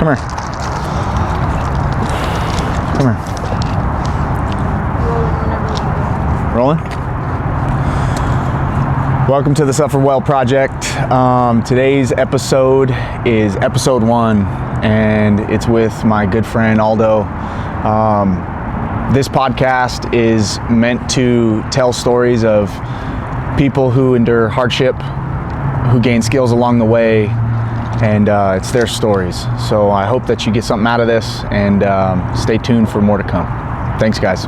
Come here. Come here. Rolling? Welcome to the Suffer Well Project. Today's episode is episode 1, and it's with my good friend Aldo. This podcast is meant to tell stories of people who endure hardship, who gain skills along the way, and it's their stories. So I hope that you get something out of this, and stay tuned for more to come. Thanks, guys.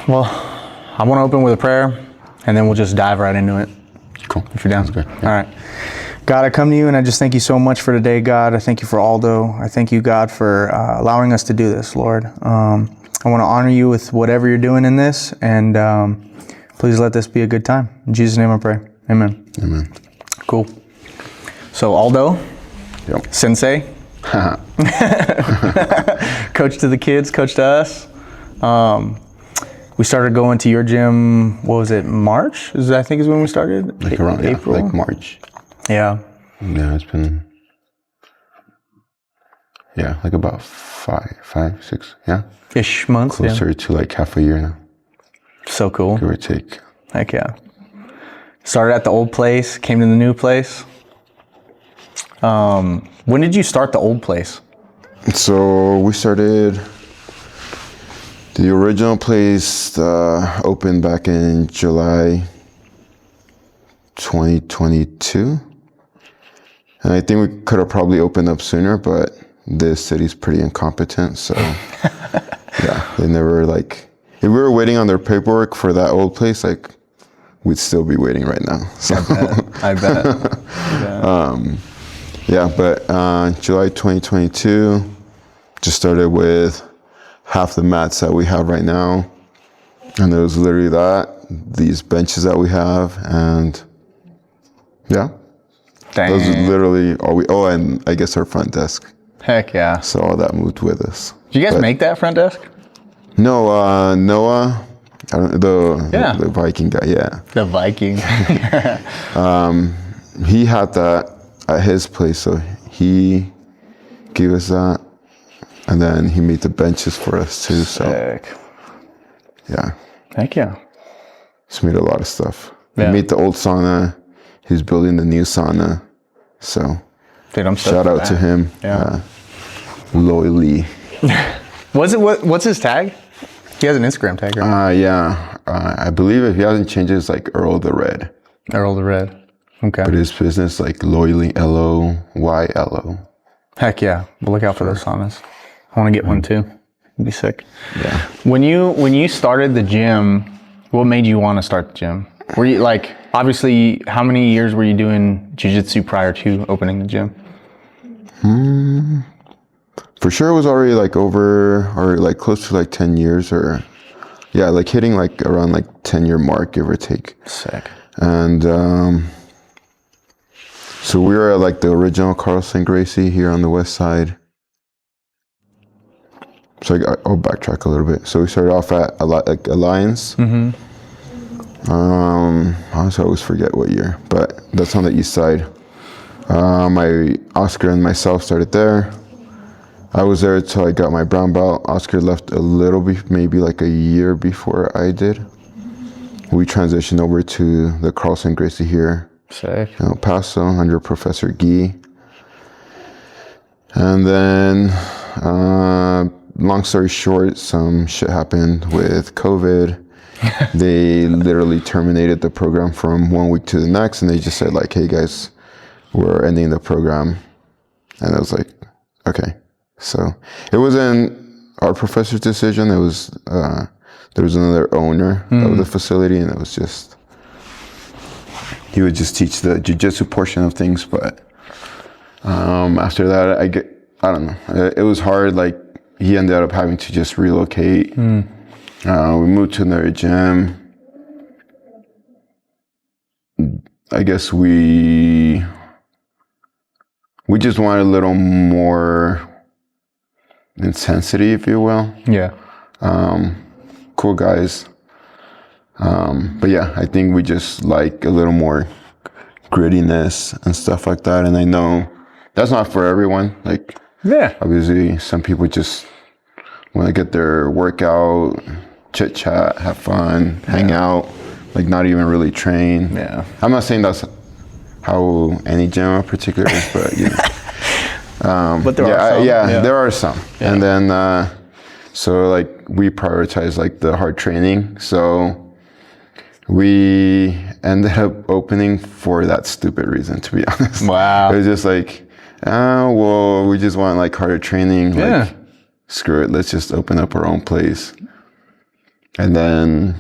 Well, I want to open with a prayer, and then we'll just dive right into it. Cool. If you're down. That's good. Yeah. All right. God, I come to you, and I just thank you so much for today, God. I thank you for Aldo. I thank you, God, for allowing us to do this, Lord. I want to honor you with whatever you're doing in this, and please let this be a good time. In Jesus' name I pray. Amen. Amen. Cool. So Aldo, Yep. Sensei, coach to the kids, coach to us. We started going to your gym, what was it, March? I think is when we started? Like around April? like March. Yeah. Yeah, it's been like about five, 6, Ish months. closer to like half a year now, So cool. give or take. Heck yeah. Started at the old place, came to the new place. When did you start the old place? So we started. The original place opened back in July 2022. And I think we could have probably opened up sooner, but this city's pretty incompetent. So yeah, they never if we were waiting on their paperwork for that old place, we'd still be waiting right now. So I bet. but July 2022, just started with half the mats that we have right now. And it was literally these benches that we have, and Dang. those are literally all and I guess our front desk. Heck yeah. So all that moved with us. Did you guys make that front desk? No, Noah, the Viking guy, yeah. The Viking. He had that at his place, so he gave us that. And then he made the benches for us too, so Sick. yeah. Heck yeah. He's made a lot of stuff. Yeah. He made the old sauna. He's building the new sauna. So Dude, I'm shout out to him. Yeah. Loyally. What's his tag? He has an Instagram tag, right? I believe if he hasn't changed it, it's like Earl the Red. Earl the Red. Okay. But his business, Loyally, Loylo. Heck yeah. We'll look out for those saunas. I want to get one too. It'd be sick. Yeah. When you started the gym, what made you want to start the gym? Were you obviously, how many years were you doing jiu-jitsu prior to opening the gym? For sure it was already close to 10 years hitting around 10-year mark, give or take. Sick. And so we were at the original Carlson Gracie here on the west side. So I'll backtrack a little bit. So we started off at Alliance. Mm-hmm. Honestly, I always forget what year, but that's on the east side. Oscar and myself started there. I was there until I got my brown belt. Oscar left a little bit, maybe a year before I did. We transitioned over to the Carlson Gracie here. Sick. Paso under Professor Guy. And then, long story short, some shit happened with COVID. They literally terminated the program from 1 week to the next, and they just said hey guys, we're ending the program. And I was like, okay. So it wasn't our professor's decision. It was there was another owner of the facility, and it was just he would just teach the jiu-jitsu portion of things. But after that, I don't know. It was hard. He ended up having to just relocate. We moved to another gym. I guess we just wanted a little more intensity, if you will. Yeah. Cool guys. But yeah, I think we just like a little more grittiness and stuff like that. And I know that's not for everyone. Like, Yeah. obviously, some people just want to get their workout, chit chat, have fun, hang out, like not even really train. Yeah. I'm not saying that's how any gym in particular is, but you know. But there are some. There are some. Yeah. And then, so like we prioritize like the hard training. So we ended up opening for that stupid reason, to be honest. Wow. It was just like, well, we just want like harder training. Yeah. Like, screw it, let's just open up our own place. And then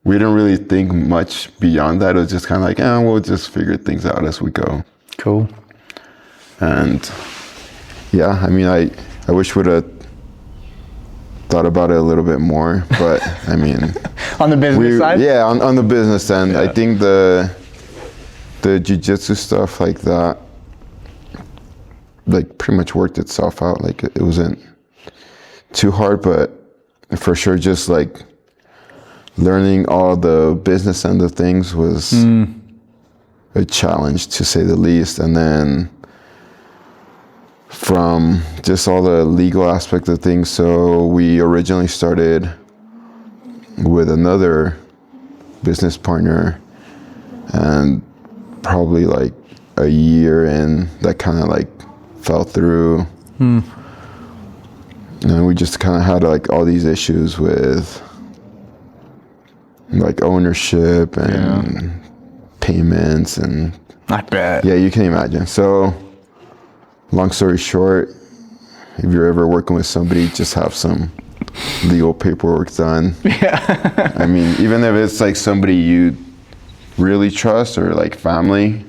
we didn't really think much beyond that. It was just kind of like, we'll just figure things out as we go. Cool. And yeah, I mean, I wish we'd have thought about it a little bit more, but I mean, On the business side? Yeah, on the business end, Yeah. I think the jiu-jitsu stuff like that, like pretty much worked itself out. Like it wasn't too hard, but for sure, just like learning all the business end of things was a challenge, to say the least. And then from just all the legal aspect of things, so we originally started with another business partner, and probably like a year in, that kind of like fell through. And we just kind of had like all these issues with like ownership and payments, and I bet. yeah, you can imagine. So long story short, if you're ever working with somebody, just have some legal paperwork done. Yeah. I mean, even if it's like somebody you really trust or like family,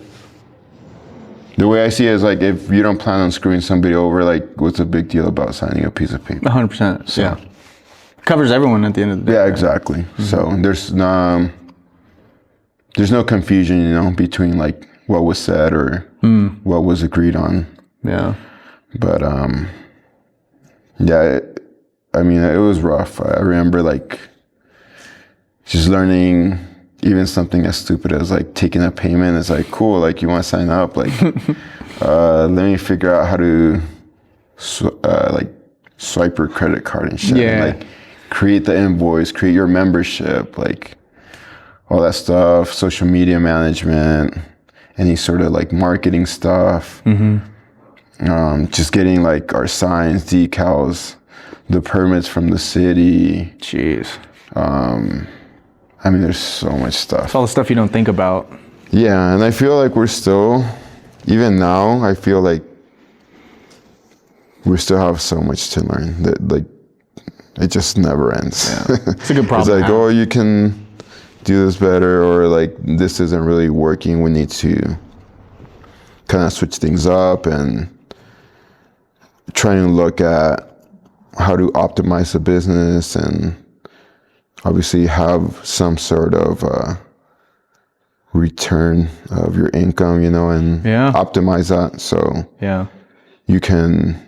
the way I see it is like, if you don't plan on screwing somebody over, like what's the big deal about signing a piece of paper? 100%. Yeah. Covers everyone at the end of the day. Yeah, right? exactly. So there's no confusion, you know, between like what was said or what was agreed on. Yeah. But yeah, I mean, it was rough. I remember like just learning even something as stupid as like taking a payment. It's like, cool, like you want to sign up, like let me figure out how to like swipe your credit card and shit. Yeah. And, like create the invoice, create your membership, like all that stuff, social media management, any sort of like marketing stuff. Just getting like our signs, decals, the permits from the city. Jeez. I mean, there's so much stuff. It's all the stuff you don't think about. Yeah, and I feel like we're still, even now, I feel like we still have so much to learn. That like, it just never ends. Yeah. It's a good problem. It's like, oh, you can do this better, or like, this isn't really working. We need to kind of switch things up and try and look at how to optimize the business, and obviously have some sort of return of your income, you know, and optimize that so you can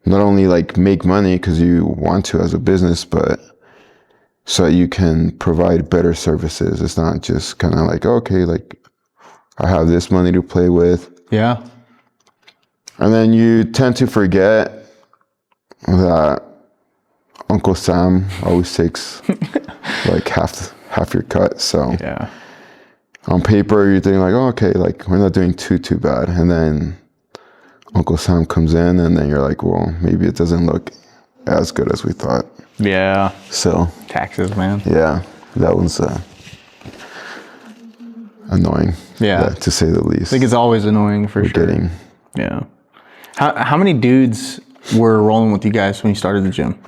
not only like make money because you want to as a business, but so you can provide better services. It's not just kind of like, okay, like I have this money to play with. Yeah. And then you tend to forget that Uncle Sam always takes like half your cut. So on paper, you're thinking like, oh, okay, like we're not doing too bad. And then Uncle Sam comes in, and then you're like, well, maybe it doesn't look as good as we thought. Yeah. So taxes, man. Yeah, that one's annoying. Yeah, to say the least. I think it's always annoying for sure. Yeah. How many dudes were rolling with you guys when you started the gym?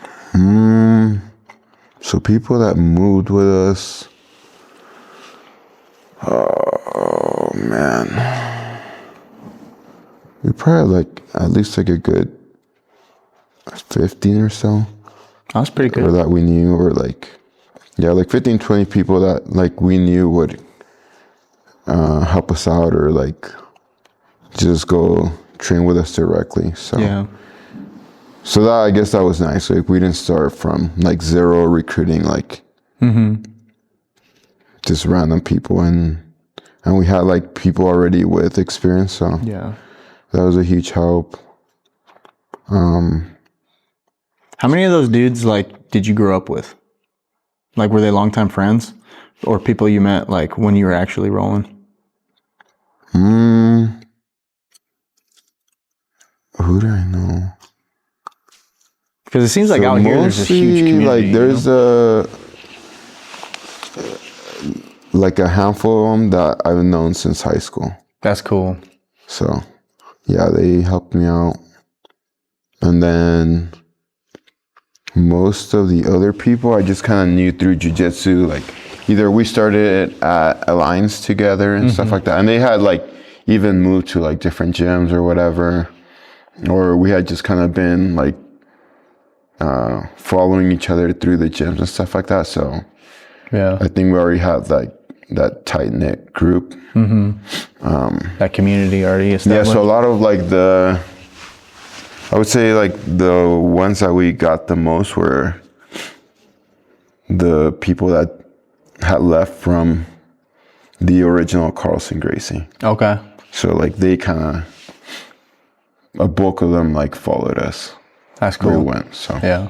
So people that moved with us, oh man, we probably had like at least like a good 15 or so. That's pretty good. Or that we knew, or like, yeah, like 15, 20 people that like we knew would help us out, or like just go train with us directly. So so that, I guess that was nice. Like we didn't start from like zero recruiting like just random people, and and we had like people already with experience, so Yeah. that was a huge help. How many of those dudes like did you grow up with? Like, were they longtime friends, or people you met like when you were actually rolling? Who do I know? Because it seems like out here there's a huge community. Like there's a handful of them that I've known since high school. That's cool. So yeah, they helped me out. And then most of the other people I just kind of knew through jiu-jitsu. Like either we started at Alliance together and stuff like that, and they had like even moved to like different gyms or whatever, or we had just kind of been like following each other through the gyms and stuff like that. So Yeah. I think we already had like that tight-knit group. That community already Yeah, established. so a lot of like I would say like the ones that we got the most were the people that had left from the original Carlson Gracie. Okay. So like they kind of, a bulk of them like followed us That's where cool. we went. So Yeah.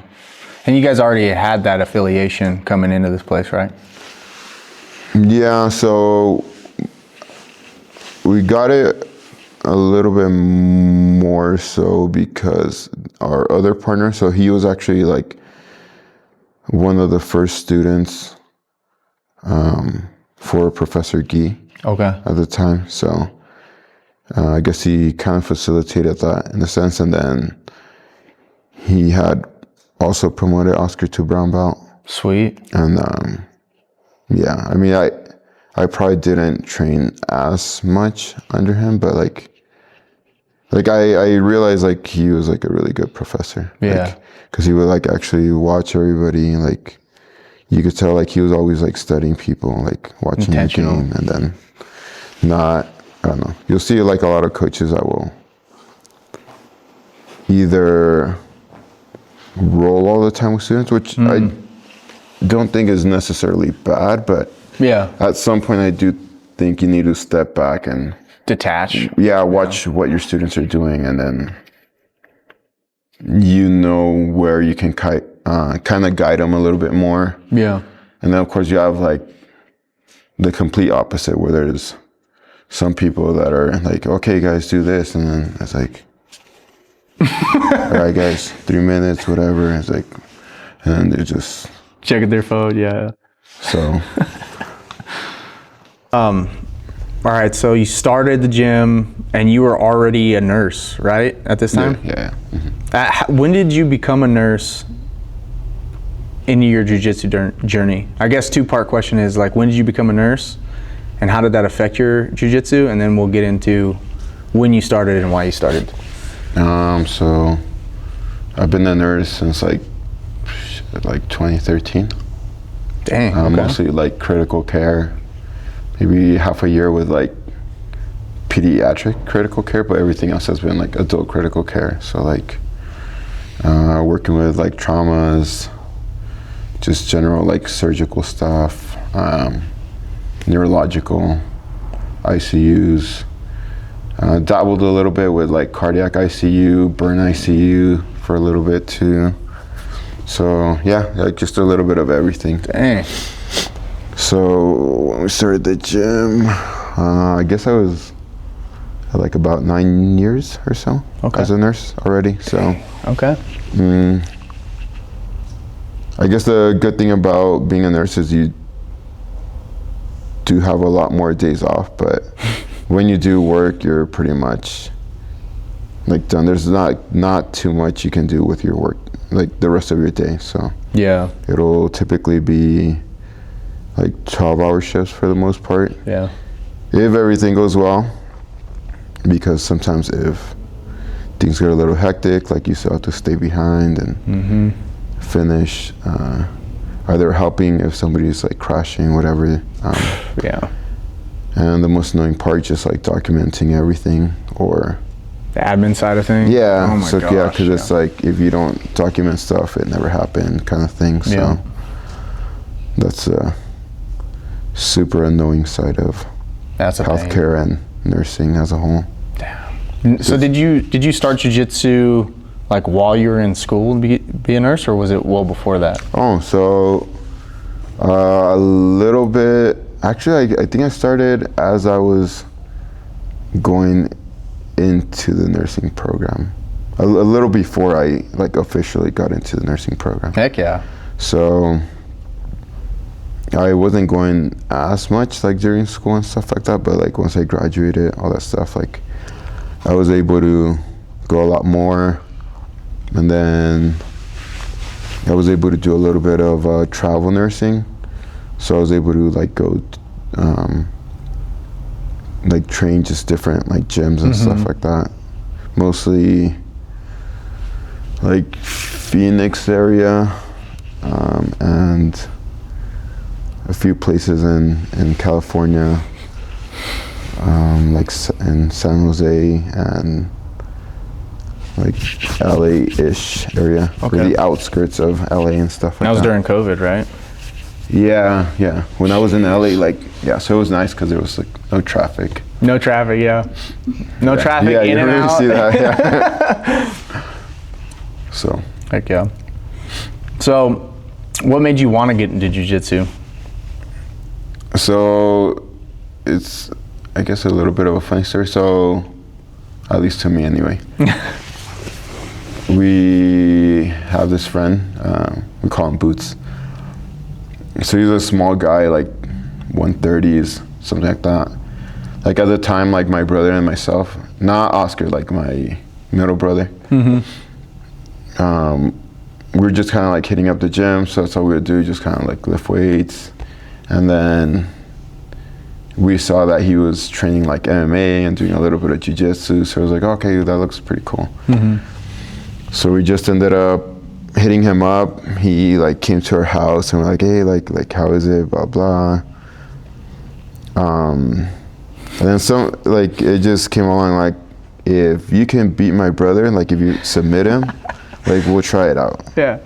And you guys already had that affiliation coming into this place, right? yeah, so we got it a little bit more so because our other partner, so he was actually like one of the first students for Professor Guy Okay. at the time. So I guess he kind of facilitated that in a sense. And then he had also promoted Oscar to brown belt. Sweet. And yeah, I mean, I probably didn't train as much under him, but like I realized like he was like a really good professor. Yeah. Because he would like actually watch everybody, and like you could tell like he was always like studying people, like watching the Intentional. game, and then I don't know. You'll see like a lot of coaches that will either roll all the time with students, which I don't think is necessarily bad, but Yeah. at some point I do think you need to step back and Detach. watch what your students are doing, and then you know where you can kind of guide them a little bit more. Yeah. And then of course you have like the complete opposite, where there's some people that are like, okay guys, do this, and then it's like, all right guys, 3 minutes, whatever. It's like, and then they're just Checking their phone. Yeah. so. All right. So you started the gym, and you were already a nurse, right? At this time. Yeah. When did you become a nurse into your jiu-jitsu journey? I guess two-part question is like, when did you become a nurse, and how did that affect your jiu-jitsu? And then we'll get into when you started and why you started. So I've been a nurse since like 2013. Dang. Okay. Mostly like critical care, maybe half a year with like pediatric critical care, but everything else has been like adult critical care. So like working with like traumas, just general like surgical stuff, neurological, ICUs, dabbled a little bit with like cardiac ICU, burn ICU for a little bit too. So yeah, like just a little bit of everything. Dang. So when we started the gym, I guess I was like about 9 years or so as a nurse already. So Okay. I guess the good thing about being a nurse is you do have a lot more days off, but when you do work, you're pretty much like done. There's not too much you can do with your work like the rest of your day. So Yeah. it'll typically be like 12-hour shifts for the most part. Yeah. If everything goes well, because sometimes if things get a little hectic, like you still have to stay behind and finish, either helping if somebody's like crashing, whatever. Yeah. And the most annoying part, just like documenting everything, or The admin side of things. yeah, Oh my so gosh, yeah, because it's like if you don't document stuff, it never happened, kind of thing. So Yeah. that's a super annoying side of That's a pain. healthcare and nursing as a whole. Damn. So did you start jiu-jitsu like while you were in school to be a nurse, or was it well before that? Oh, so a little bit. Actually, I think I started as I was going into the nursing program. A little before I like officially got into the nursing program. Heck yeah. So I wasn't going as much like during school and stuff like that, but like once I graduated, all that stuff, like I was able to go a lot more. And then I was able to do a little bit of travel nursing. So I was able to like go like train just different like gyms and stuff like that. Mostly like Phoenix area, and a few places in California, like in San Jose and like LA-ish area, or the outskirts of LA and stuff like that. That was during COVID, right? Yeah. When I was in LA, like, yeah, so it was nice because there was like no traffic. No traffic, yeah. No traffic in and out. See that, yeah. So. Heck yeah. So, what made you want to get into jiu-jitsu? So, it's, I guess, a little bit of a funny story. So, at least to me anyway. We have this friend, we call him Boots. So he's a small guy, like 130s, something like that. Like at the time, like my brother and myself, not Oscar, like my middle brother. We were just kind of like hitting up the gym, so that's all we would do, just kind of like lift weights. And then we saw that he was training like MMA and doing a little bit of jiu-jitsu, so I was like, okay, that looks pretty cool. So we just ended up hitting him up. He like came to our house and we're like, hey, like how is it, blah blah. And then some, like it just came along like, if you can beat my brother, like if you submit him, like we'll try it out. Yeah.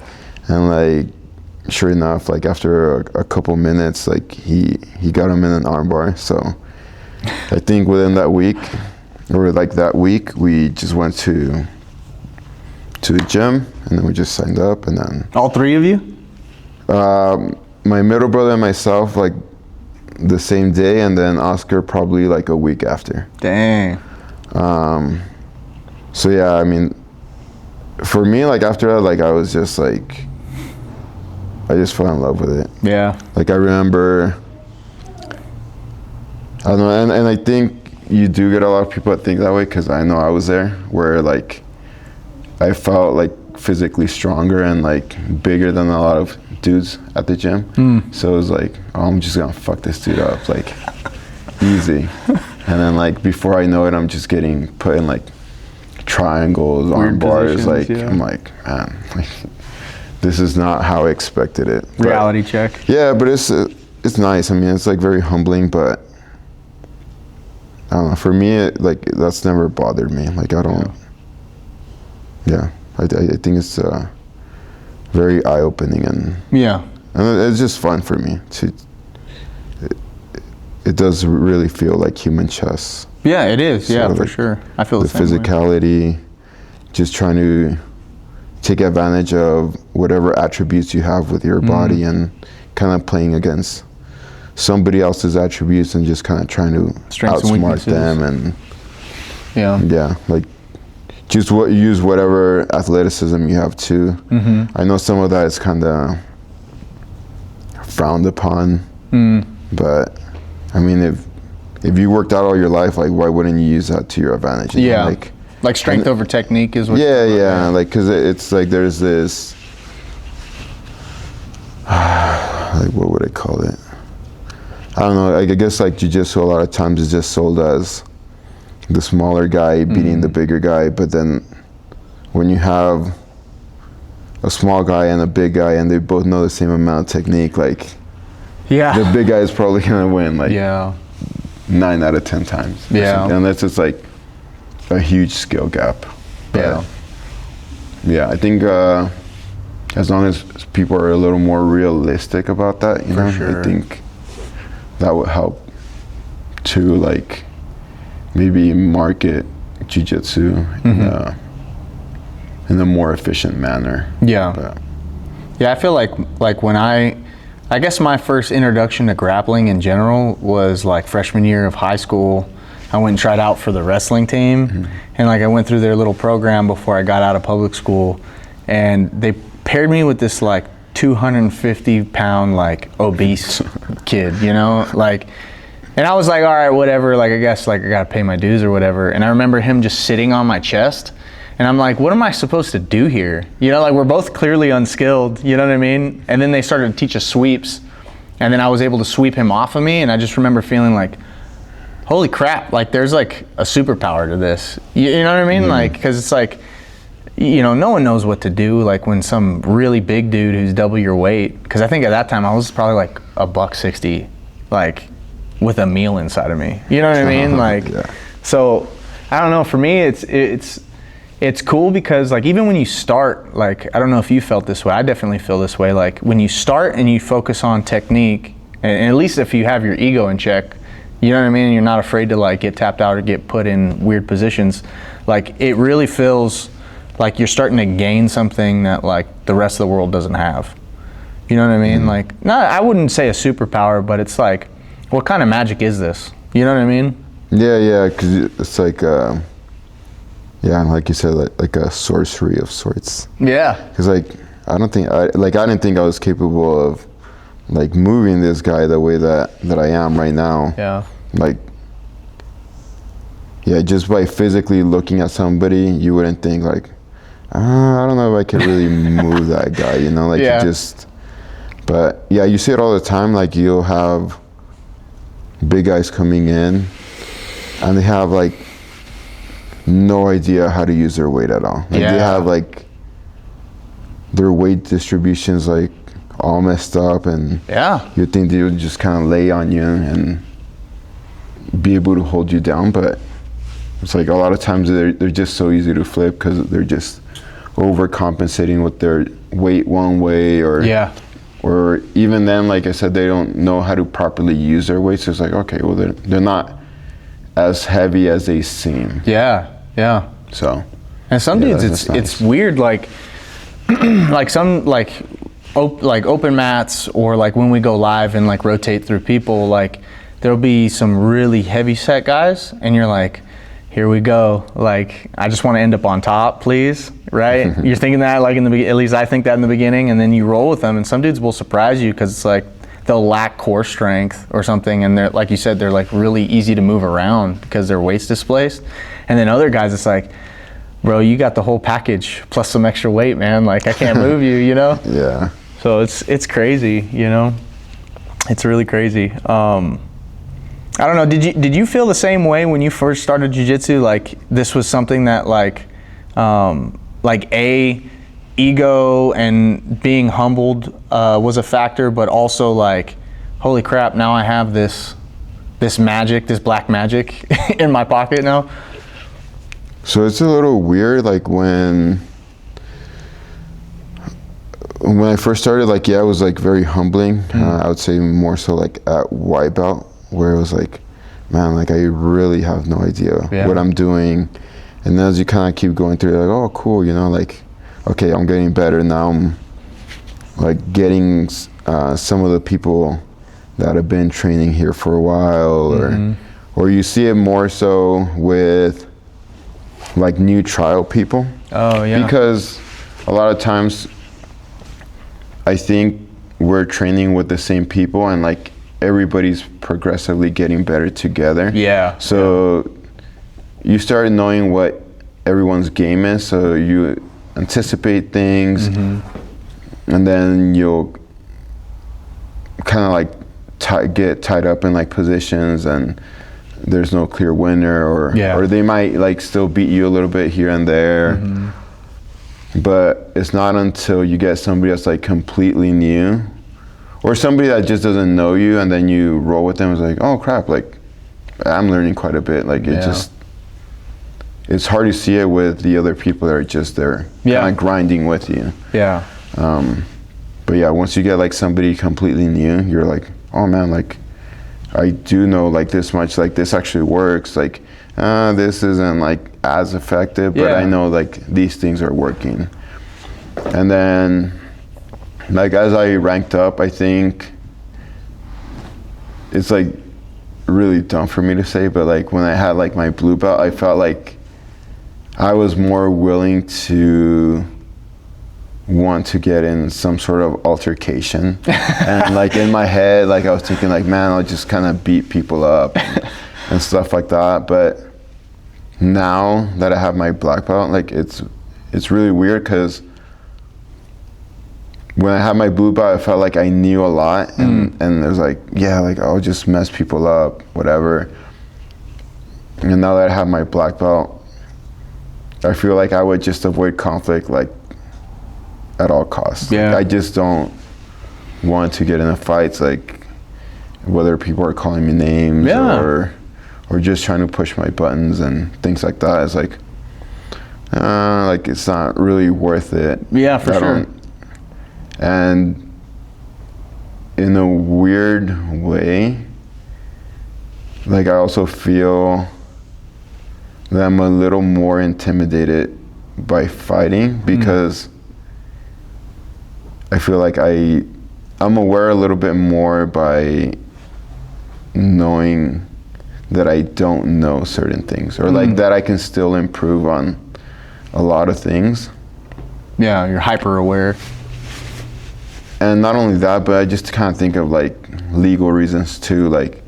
And like sure enough, like after a couple minutes, like he got him in an armbar. So I think within that week, or like that week, we just went to the gym, and then we just signed up, and then all three of you? My middle brother and myself, like the same day, and then Oscar probably like a week after. Dang. So yeah, I mean, for me, like after that, like I was just like, I just fell in love with it. Yeah. Like I remember, I don't know, and I think you do get a lot of people that think that way, because I know I was there, where like I felt like physically stronger and like bigger than a lot of dudes at the gym. So it was like, oh, I'm just gonna fuck this dude up, like easy. And then like before I know it, I'm just getting put in like triangles, arm bars. Like yeah. I'm like, man, like this is not how I expected it. Reality check. Yeah, but it's nice. I mean, it's like very humbling, but I don't know. For me, like that's never bothered me. Like I don't. Yeah, I think it's very eye-opening and it's just fun for me to. It does really feel like human chess. Yeah, it is. So yeah, like for sure. I feel the same physicality, way. Just trying to take advantage of whatever attributes you have with your body and kind of playing against somebody else's attributes and just kind of trying to outsmart them and like. Just use whatever athleticism you have too. I know some of that is kind of frowned upon, but I mean, if you worked out all your life, like why wouldn't you use that to your advantage? Yeah, like strength over technique is what. Yeah, like because it's like there's this, like what would I call it? I don't know. Like I guess like jiu-jitsu a lot of times is just sold as the smaller guy beating the bigger guy, but then when you have a small guy and a big guy and they both know the same amount of technique, like the big guy is probably gonna win like 9 out of 10 times. Unless it's like a huge skill gap. But yeah, I think as long as people are a little more realistic about that, you know, I think that would help to like maybe market jiu-jitsu in a more efficient manner. Yeah. But, yeah, I feel like when I guess my first introduction to grappling in general was like freshman year of high school. I went and tried out for the wrestling team, and like I went through their little program before I got out of public school, and they paired me with this like 250-pound like obese kid, you know, like, and I was like, all right, whatever, like I guess like I gotta pay my dues or whatever. And I remember him just sitting on my chest, and I'm like, what am I supposed to do here? You know, like we're both clearly unskilled, you know what I mean? And then they started to teach us sweeps, and then I was able to sweep him off of me, and I just remember feeling like, holy crap, like there's like a superpower to this. You know what I mean? Like, because it's like, you know, no one knows what to do like when some really big dude who's double your weight, because I think at that time I was probably like $160, like with a meal inside of me. You know what I mean? Like, so I don't know, for me it's cool because like even when you start, like I don't know if you felt this way, I definitely feel this way, like when you start and you focus on technique, and at least if you have your ego in check, you know what I mean, and you're not afraid to like get tapped out or get put in weird positions, like it really feels like you're starting to gain something that like the rest of the world doesn't have. You know what I mean? Like, no, I wouldn't say a superpower, but it's like, what kind of magic is this? You know what I mean? Yeah, because it's like, like you said, like a sorcery of sorts. Yeah. Because like, I didn't think I was capable of like moving this guy the way that I am right now. Yeah. Like, yeah, just by physically looking at somebody, you wouldn't think like, I don't know if I could really move that guy, you know, like you just, but yeah, you see it all the time. Like you'll have big guys coming in and they have like no idea how to use their weight at all. Like they have like their weight distributions like all messed up, and you think they would just kind of lay on you and be able to hold you down, but it's like a lot of times they're just so easy to flip because they're just overcompensating with their weight one way, or even then, like I said, they don't know how to properly use their weight. So it's like, okay, well they're not as heavy as they seem. Yeah. So, and some dudes, it's weird, like like some like open mats, or like when we go live and like rotate through people, like there'll be some really heavy set guys, and you're like, here we go, like I just want to end up on top, please, right? You're thinking that like in the beginning, at least I think that in the beginning, and then you roll with them, and some dudes will surprise you because it's like they'll lack core strength or something, and they're, like you said, they're like really easy to move around because their weight's displaced. And then other guys, it's like, bro, you got the whole package plus some extra weight, man, like I can't move you, you know? Yeah. So it's crazy, you know? It's really crazy. I don't know, did you feel the same way when you first started jiu-jitsu? Like this was something that like ego and being humbled was a factor, but also like, holy crap, now I have this magic, this black magic in my pocket now? So it's a little weird, like when I first started, like, it was like very humbling. I would say more so like at white belt, where it was like, man, like I really have no idea what I'm doing. And then as you kind of keep going through, like, oh, cool, you know, like, okay, I'm getting better now. I'm like getting some of the people that have been training here for a while, or you see it more so with like new trial people. Oh yeah. Because a lot of times I think we're training with the same people, and like everybody's progressively getting better together. Yeah. So you start knowing what everyone's game is, so you anticipate things, and then you'll kind of like get tied up in like positions, and there's no clear winner, or they might like still beat you a little bit here and there. But it's not until you get somebody that's like completely new, or somebody that just doesn't know you, and then you roll with them, it's like, oh crap, like I'm learning quite a bit. Like it's hard to see it with the other people that are just there kind of grinding with you. Yeah. But yeah, once you get like somebody completely new, you're like, oh man, like I do know like this much, like this actually works, like this isn't like as effective, but I know like these things are working. And then like as I ranked up, I think it's like really dumb for me to say, but like when I had like my blue belt, I felt like I was more willing to want to get in some sort of altercation. And like in my head, like I was thinking like, man, I'll just kind of beat people up and stuff like that. But now that I have my black belt, like it's really weird, because when I had my blue belt, I felt like I knew a lot, and it was like, yeah, like I'll just mess people up, whatever. And now that I have my black belt, I feel like I would just avoid conflict like at all costs. Yeah. Like, I just don't want to get in fights, like whether people are calling me names or just trying to push my buttons and things like that. It's like it's not really worth it. Yeah, for sure. And in a weird way, like I also feel that I'm a little more intimidated by fighting, because I feel like I'm aware a little bit more by knowing that I don't know certain things, or like that I can still improve on a lot of things. Yeah, you're hyper aware. And not only that, but I just kind of think of like legal reasons too. Like,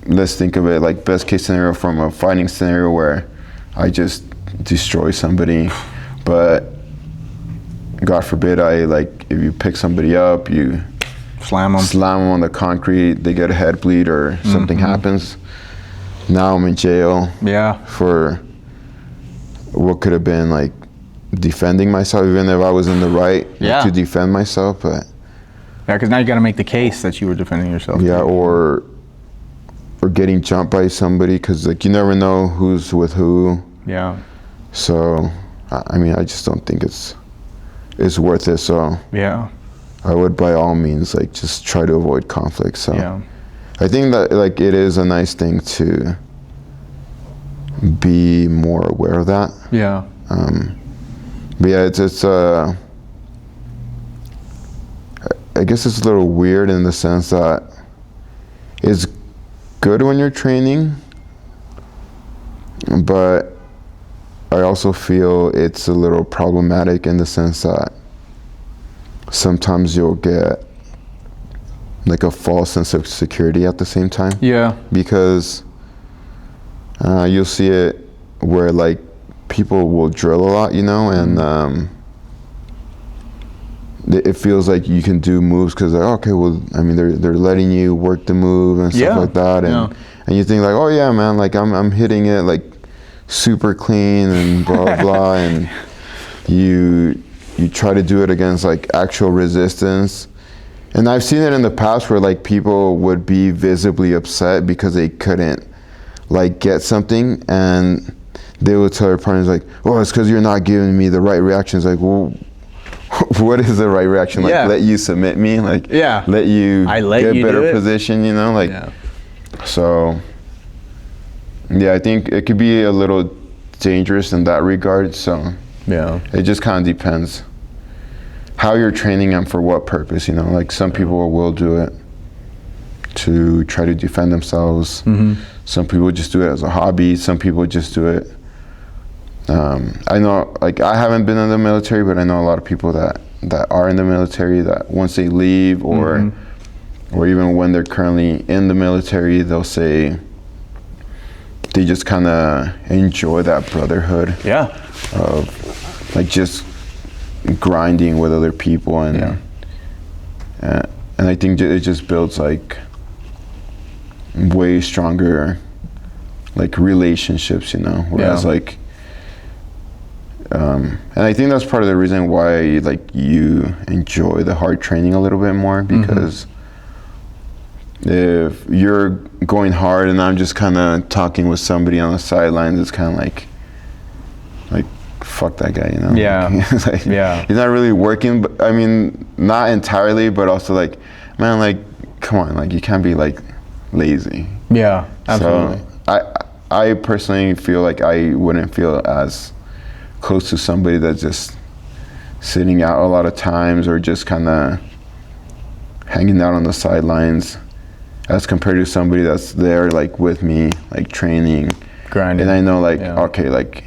let's think of it like best case scenario from a fighting scenario where I just destroy somebody, but God forbid if you pick somebody up, you slam them on the concrete, they get a head bleed or something happens. Now I'm in jail. Yeah. For what could have been like defending myself, even if I was in the right to defend myself. But because now you got to make the case that you were defending yourself. Yeah, or getting jumped by somebody, because like you never know who's with who. Yeah. So I mean, I just don't think it's worth it. So yeah, I would by all means like just try to avoid conflict. So yeah, I think that like it is a nice thing to be more aware of that. Yeah. But yeah, it's I guess it's a little weird in the sense that it's good when you're training, but I also feel it's a little problematic in the sense that sometimes you'll get like a false sense of security at the same time. Yeah. Because you'll see it where like people will drill a lot, you know, and it feels like you can do moves because like, okay, well, I mean, they're letting you work the move and stuff like that, and you think like, oh yeah, man, like I'm hitting it like super clean and blah blah blah, and you try to do it against like actual resistance. And I've seen it in the past where like people would be visibly upset because they couldn't like get something, and they would tell their partners like, oh, it's because you're not giving me the right reactions. Like, well, what is the right reaction? Like, let you submit me? Like, let you get a better position, you know? Like, so, yeah, I think it could be a little dangerous in that regard. So, it just kind of depends how you're training and for what purpose, you know? Like, some people will do it to try to defend themselves. Some people just do it as a hobby. Some people just do it. I know, like, I haven't been in the military, but I know a lot of people that are in the military that once they leave or even when they're currently in the military, they'll say they just kind of enjoy that brotherhood of like just grinding with other people, and I think it just builds like way stronger like relationships, you know, whereas like and I think that's part of the reason why like you enjoy the hard training a little bit more, because if you're going hard and I'm just kind of talking with somebody on the sidelines, it's kind of like fuck that guy, you know? Like, he's not really working, but I mean, not entirely, but also like, man, like come on, like you can't be like lazy. Yeah, absolutely. So I personally feel like I wouldn't feel as close to somebody that's just sitting out a lot of times or just kind of hanging out on the sidelines as compared to somebody that's there like with me, like training, grinding. And I know like, okay, like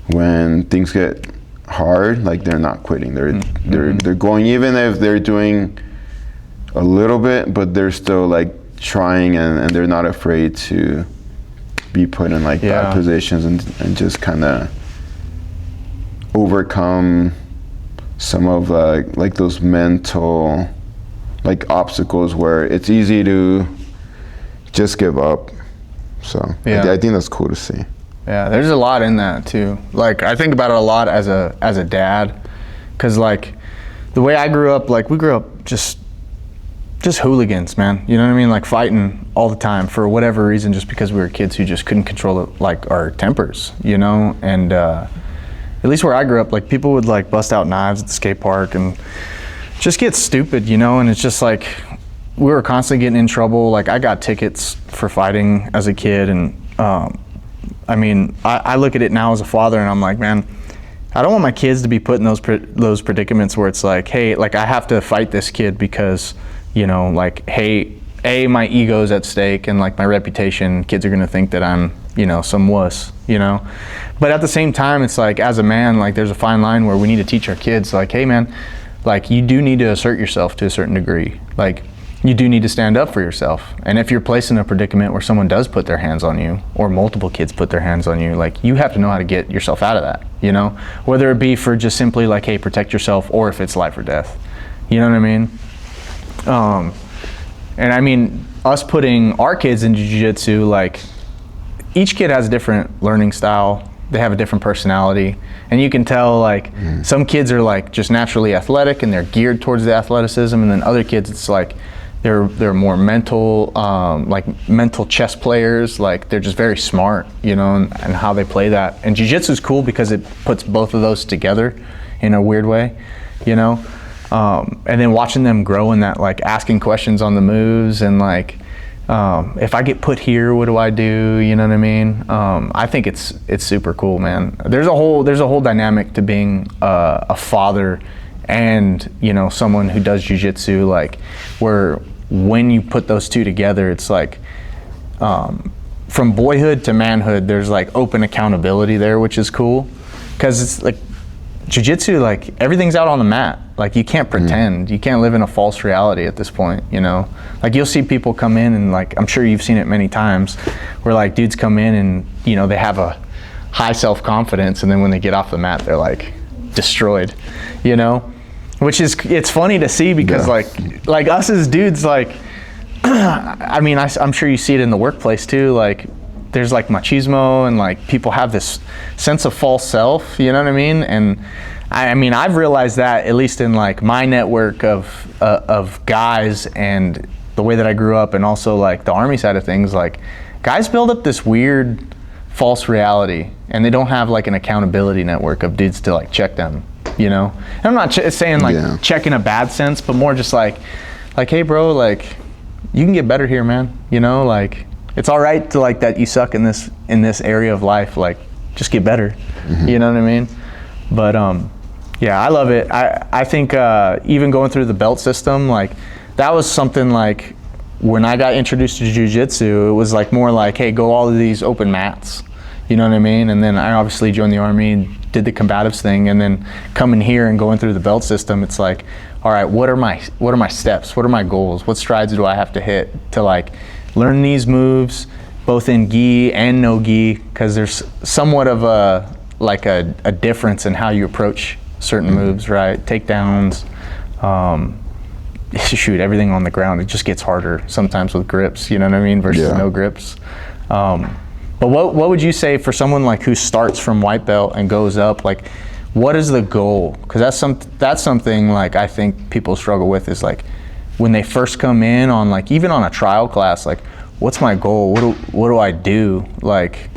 when things get hard, like they're not quitting. They're going, even if they're doing a little bit, but they're still like trying, and they're not afraid to be put in like bad positions and just kind of overcome some of like those mental like obstacles where it's easy to just give up. So I think that's cool to see. Yeah, there's a lot in that too. Like I think about it a lot as a dad, because like the way I grew up, like we grew up just hooligans, man. You know what I mean? Like fighting all the time for whatever reason, just because we were kids who just couldn't control like our tempers, you know? And at least where I grew up, like people would like bust out knives at the skate park and just get stupid, you know? And it's just like, we were constantly getting in trouble. Like I got tickets for fighting as a kid. And I mean, I look at it now as a father and I'm like, man, I don't want my kids to be put in those predicaments where it's like, hey, like I have to fight this kid because, you know, like, hey, my ego's at stake and like my reputation, kids are gonna think that I'm, you know, some wuss, you know? But at the same time, it's like, as a man, like there's a fine line where we need to teach our kids like, hey man, like you do need to assert yourself to a certain degree. Like you do need to stand up for yourself. And if you're placed in a predicament where someone does put their hands on you, or multiple kids put their hands on you, like you have to know how to get yourself out of that, you know? Whether it be for just simply like, hey, protect yourself, or if it's life or death. You know what I mean? And I mean, us putting our kids into jiu-jitsu, like each kid has a different learning style. They have a different personality. And you can tell like some kids are like just naturally athletic and they're geared towards the athleticism. And then other kids, it's like they're more mental, like mental chess players. Like they're just very smart, you know, and how they play that. And jiu-jitsu is cool because it puts both of those together in a weird way, you know? And then watching them grow in that, like asking questions on the moves and like, if I get put here, what do I do? You know what I mean? I think it's super cool, man. There's a whole dynamic to being a father and, you know, someone who does jiu-jitsu, like where when you put those two together, it's like, from boyhood to manhood, there's like open accountability there, which is cool. 'Cause it's like jiu-jitsu, like everything's out on the mat. Like you can't pretend, you can't live in a false reality at this point, you know? Like you'll see people come in and like, I'm sure you've seen it many times, where like dudes come in and, you know, they have a high self-confidence and then when they get off the mat, they're like destroyed, you know? Which is, it's funny to see because like us as dudes, like, I mean, I'm sure you see it in the workplace too, like there's like machismo and like people have this sense of false self, you know what I mean? And I mean, I've realized that at least in like my network of guys and the way that I grew up, and also like the Army side of things, like guys build up this weird false reality and they don't have like an accountability network of dudes to like check them, you know? And I'm not saying like check in a bad sense, but more just like, hey bro, like you can get better here, man, you know? Like it's all right to like that you suck in this area of life, like just get better, you know what I mean? But yeah, I love it. I think even going through the belt system, like that was something like when I got introduced to jiu-jitsu, it was like more like, hey, go all of these open mats, you know what I mean? And then I obviously joined the Army, did the combatives thing, and then coming here and going through the belt system, it's like, all right, what are my steps? What are my goals? What strides do I have to hit to like learn these moves, both in gi and no gi, because there's somewhat of a difference in how you approach certain moves, right? Takedowns, shoot, everything on the ground, it just gets harder sometimes with grips, you know what I mean, versus no grips. But what would you say for someone like who starts from white belt and goes up, like what is the goal? Because that's something like I think people struggle with, is like when they first come in on like even on a trial class, like what's my goal? What do I do? Like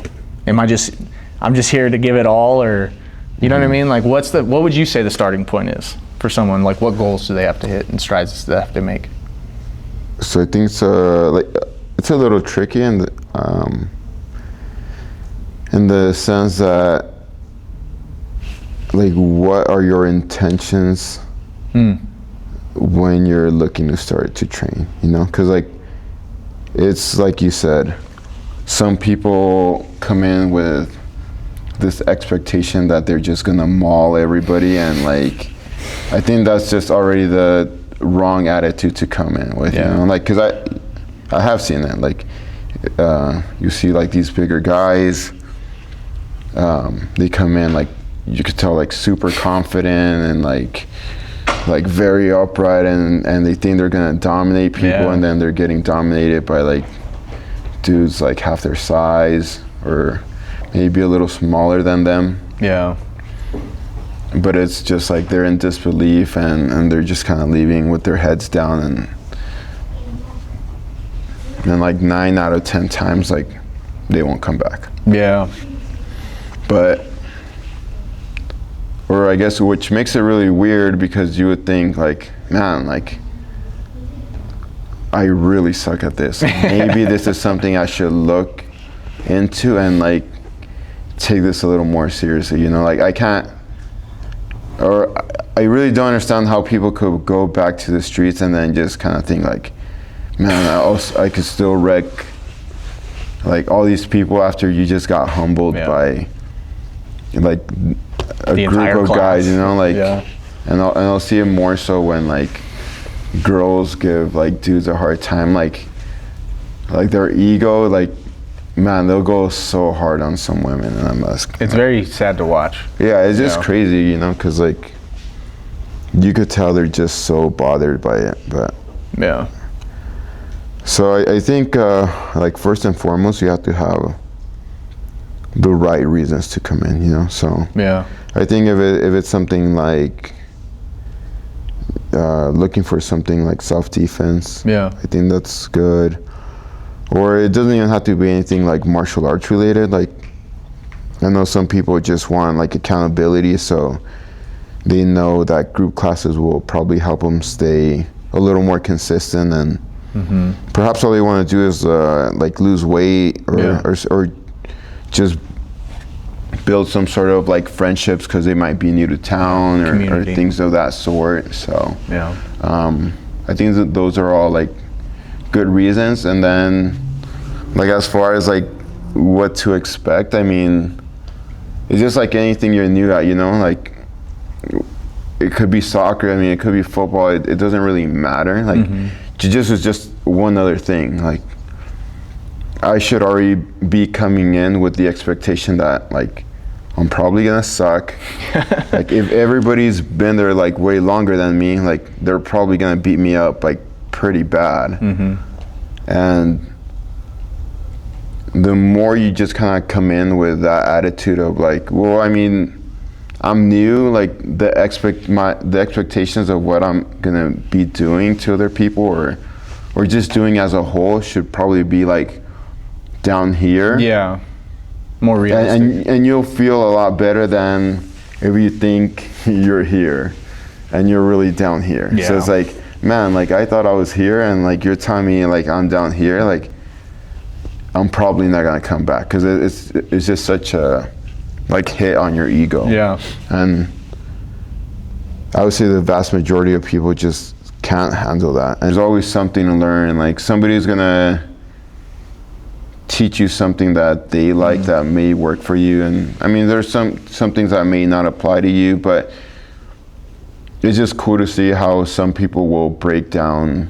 I'm just here to give it all, or you know what I mean? Like what would you say the starting point is for someone? Like what goals do they have to hit and strides do they have to make? So I think it's it's a little tricky in the sense that, like, what are your intentions when you're looking to start to train, you know? Because, like, it's like you said, some people come in with this expectation that they're just gonna maul everybody, and, like, I think that's just already the wrong attitude to come in with, you know? Like, because I have seen that, like, you see, like, these bigger guys, they come in, like, you could tell, like, super confident and like very upright, and they think they're gonna dominate people, and then they're getting dominated by, like, dudes like half their size or maybe a little smaller than them. Yeah. But it's just like they're in disbelief, and they're just kind of leaving with their heads down, and like 9 out of 10 times, like, they won't come back. Yeah. But, or I guess, which makes it really weird, because you would think, like, man, like, I really suck at this. Maybe this is something I should look into and, like, take this a little more seriously, you know? Like, I really don't understand how people could go back to the streets and then just kind of think, like, man, I could still wreck, like, all these people after you just got humbled by, like, a group of guys, you know? Like, and I'll see it more so when, like, girls give, like, dudes a hard time, like their ego, like, man, they'll go so hard on some women, and I'm like, it's very sad to watch. Yeah, it's just crazy, you know, because, like, you could tell they're just so bothered by it. But yeah, so I think, like, first and foremost, you have to have the right reasons to come in, you know? So I think if it's something like looking for something like self-defense, I think that's good. Or it doesn't even have to be anything like martial arts related. Like, I know some people just want, like, accountability, so they know that group classes will probably help them stay a little more consistent, and perhaps all they want to do is like lose weight or just build some sort of, like, friendships because they might be new to town, or things of that sort. So I think that those are all, like, good reasons. And then, like, as far as, like, what to expect, I mean, it's just like anything you're new at, you know? Like, it could be soccer, I mean, it could be football, it doesn't really matter. Like, jiu-jitsu is just one other thing. Like, I should already be coming in with the expectation that, like, I'm probably gonna suck. Like, if everybody's been there, like, way longer than me, like, they're probably gonna beat me up, like, pretty bad. And the more you just kind of come in with that attitude of, like, well, I mean, I'm new, like, the expectations of what I'm gonna be doing to other people, or just doing as a whole, should probably be, like, down here. Yeah, more realistic. And you'll feel a lot better than if you think you're here and you're really down here. So it's like, man, like, I thought I was here, and, like, you're telling me, like, I'm down here, like, I'm probably not gonna come back, because it's just such a, like, hit on your ego. And I would say the vast majority of people just can't handle that. And there's always something to learn. Like, somebody's gonna teach you something that they like, that may work for you. And I mean, there's some things that may not apply to you, but it's just cool to see how some people will break down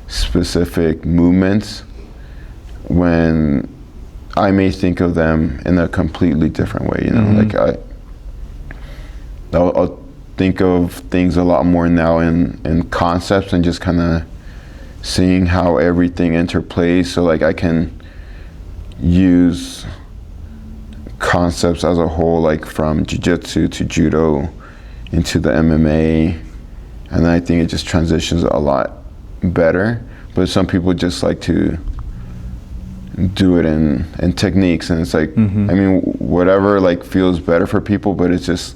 specific movements when I may think of them in a completely different way, you know? Like, I'll think of things a lot more now in concepts, and just kind of seeing how everything interplays, so, like, I can use concepts as a whole, like, from jiu-jitsu to judo into the MMA, and I think it just transitions a lot better. But some people just like to do it in techniques, and it's like, I mean, whatever, like, feels better for people, but it's just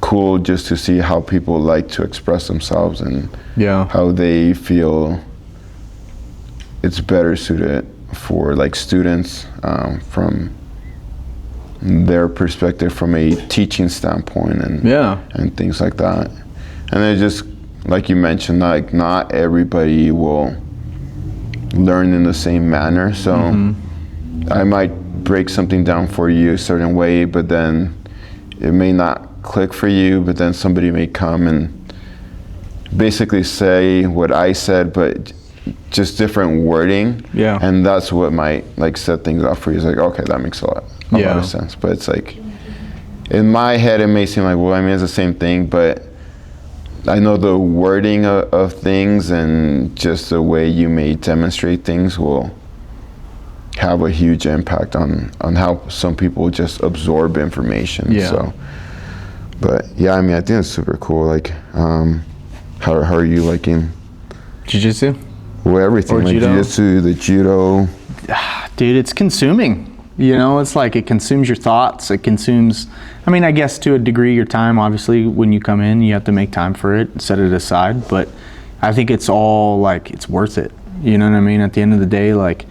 cool just to see how people like to express themselves, and how they feel it's better suited for like students from their perspective, from a teaching standpoint, and things like that. And it just, like you mentioned, like not everybody will learn in the same manner. So I might break something down for you a certain way, but then it may not click for you, but then somebody may come and basically say what I said, but just different wording. Yeah. And that's what might like set things off for you. It's like, okay, that makes a lot of sense. But it's like, in my head, it may seem like, well, I mean, it's the same thing, but I know the wording of things and just the way you may demonstrate things will have a huge impact on how some people just absorb information. Yeah. So, but yeah, I mean, I think it's super cool. Like, how are you liking Jiu-Jitsu? Well, everything, Or like judo? Jiu-Jitsu, the judo. Dude, it's consuming. You know, it's like it consumes your thoughts. It consumes, I mean, I guess to a degree your time. Obviously, when you come in, you have to make time for it, set it aside. But I think it's all like, it's worth it. You know what I mean? At the end of the day, like,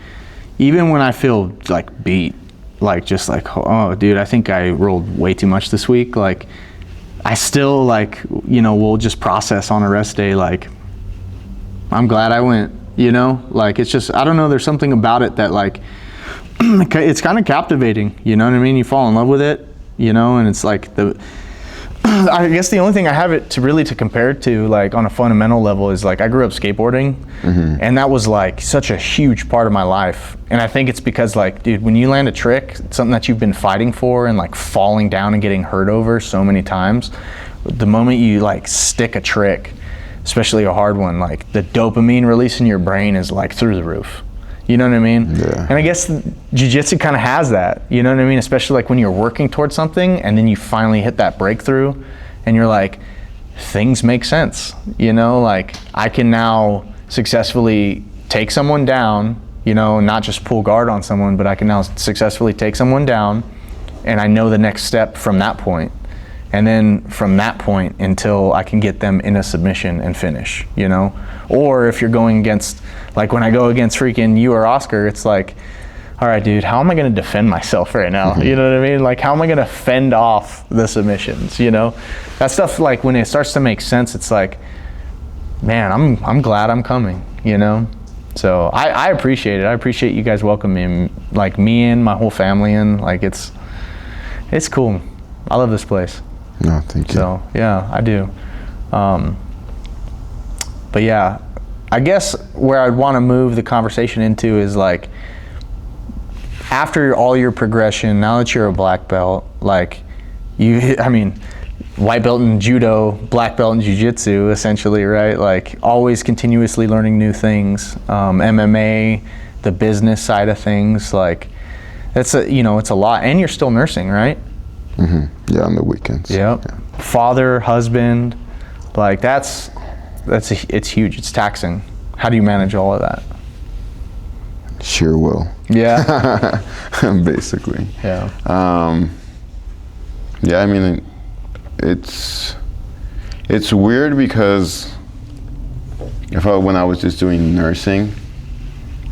even when I feel like beat, like just like, oh, dude, I think I rolled way too much this week. Like, I still like, you know, we'll just process on a rest day. Like, I'm glad I went, you know, like, it's just, I don't know. There's something about it that like, it's kind of captivating, you know what I mean? You fall in love with it, you know, and it's like I guess the only thing I have it to compare it to, like on a fundamental level, is like I grew up skateboarding, and that was like such a huge part of my life. And I think it's because like, dude, when you land a trick, something that you've been fighting for and like falling down and getting hurt over so many times, the moment you like stick a trick, especially a hard one, like the dopamine release in your brain is like through the roof. You know what I mean? Yeah. And I guess jiu-jitsu kind of has that, you know what I mean? Especially like when you're working towards something and then you finally hit that breakthrough and you're like, things make sense, you know? Like, I can now successfully take someone down, you know, not just pull guard on someone, but I can now successfully take someone down, and I know the next step from that point. And then from that point until I can get them in a submission and finish, you know? Or if you're going against, like when I go against freaking you or Oscar, it's like, all right, dude, how am I gonna defend myself right now? You know what I mean? Like, how am I gonna fend off the submissions, you know? That stuff, like when it starts to make sense, it's like, man, I'm glad I'm coming, you know? So I appreciate it. I appreciate you guys welcoming like me and my whole family in. Like, it's cool. I love this place. No, thank you. So yeah, I do. But yeah, I guess where I'd want to move the conversation into is like, after all your progression, now that you're a black belt, like I mean, white belt in judo, black belt in jiu-jitsu, essentially, right? Like always continuously learning new things. MMA, the business side of things, like it's a lot. And you're still nursing, right? Yeah, on the weekends. Yep. Yeah. Father, husband, like it's huge. It's taxing. How do you manage all of that? Sheer will. Yeah. Basically. Yeah. Yeah, I mean, it's weird because when I was just doing nursing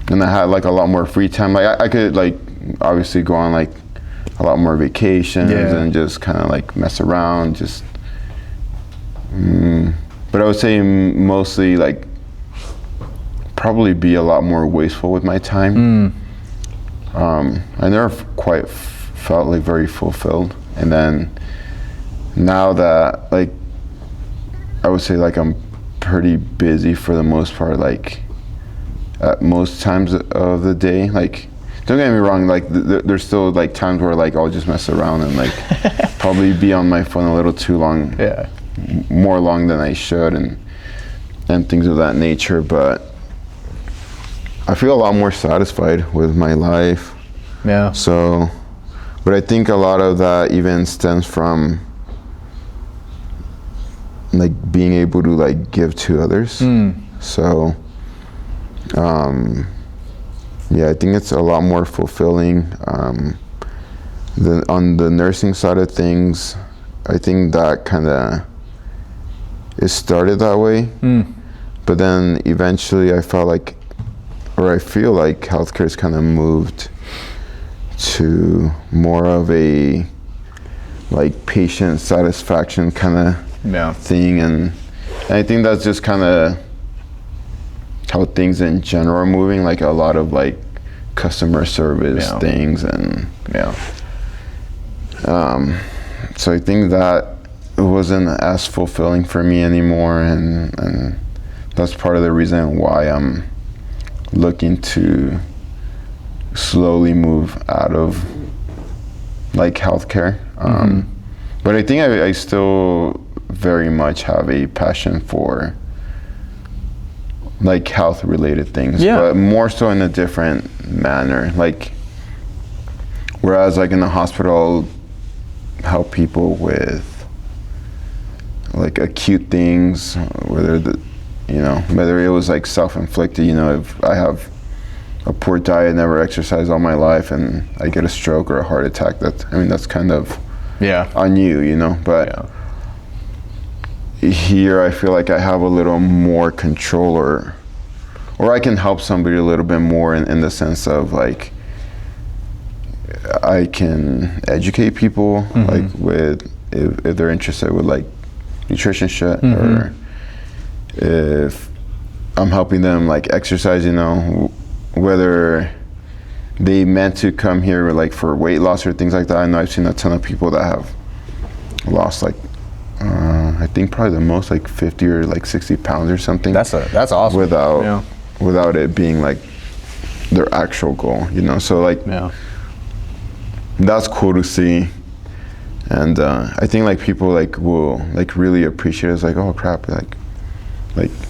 and I had like a lot more free time, like I could like obviously go on like a lot more vacations and just kind of like mess around, just but I would say mostly like probably be a lot more wasteful with my time. I never quite felt like very fulfilled, and then now that like I would say like I'm pretty busy for the most part, like at most times of the day. Like, don't get me wrong, like there's still like times where like I'll just mess around and like probably be on my phone a little too long, more long than I should, and things of that nature. But I feel a lot more satisfied with my life. Yeah. So, but I think a lot of that even stems from like being able to like give to others. So, yeah, I think it's a lot more fulfilling. On the nursing side of things, I think that kind of it started that way. But then eventually I felt like or I feel like healthcare's kind of moved to more of a like patient satisfaction kind of thing, and I think that's just kind of how things in general are moving, like a lot of like customer service things, and so I think that it wasn't as fulfilling for me anymore, and that's part of the reason why I'm looking to slowly move out of like healthcare. But I think I still very much have a passion for like health related things, but more so in a different manner. Like, whereas like in the hospital, I'll help people with like acute things, whether whether it was like self-inflicted, if I have a poor diet, never exercised all my life, and I get a stroke or a heart attack, that's kind of on you, but here I feel like I have a little more control, or I can help somebody a little bit more in the sense of like I can educate people like with if they're interested with like nutrition shit, or if I'm helping them like exercise, whether they meant to come here like for weight loss or things like that. I know I've seen a ton of people that have lost like I think probably the most like 50 or like 60 pounds or something. That's awesome. Without it being like their actual goal, so like that's cool to see. And I think like people like will like really appreciate it. It's like, oh crap, like